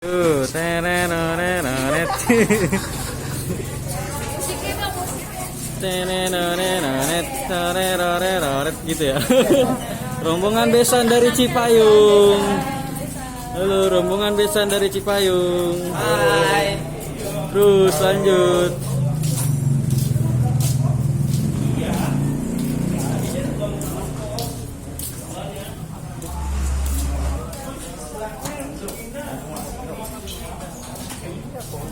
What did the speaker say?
Tenenenenet. Tenenenenet, tenenenenet, gitu ya. Rombongan besan dari Cipayung. Halo, rombongan besan dari Cipayung. Hai. Terus lanjut.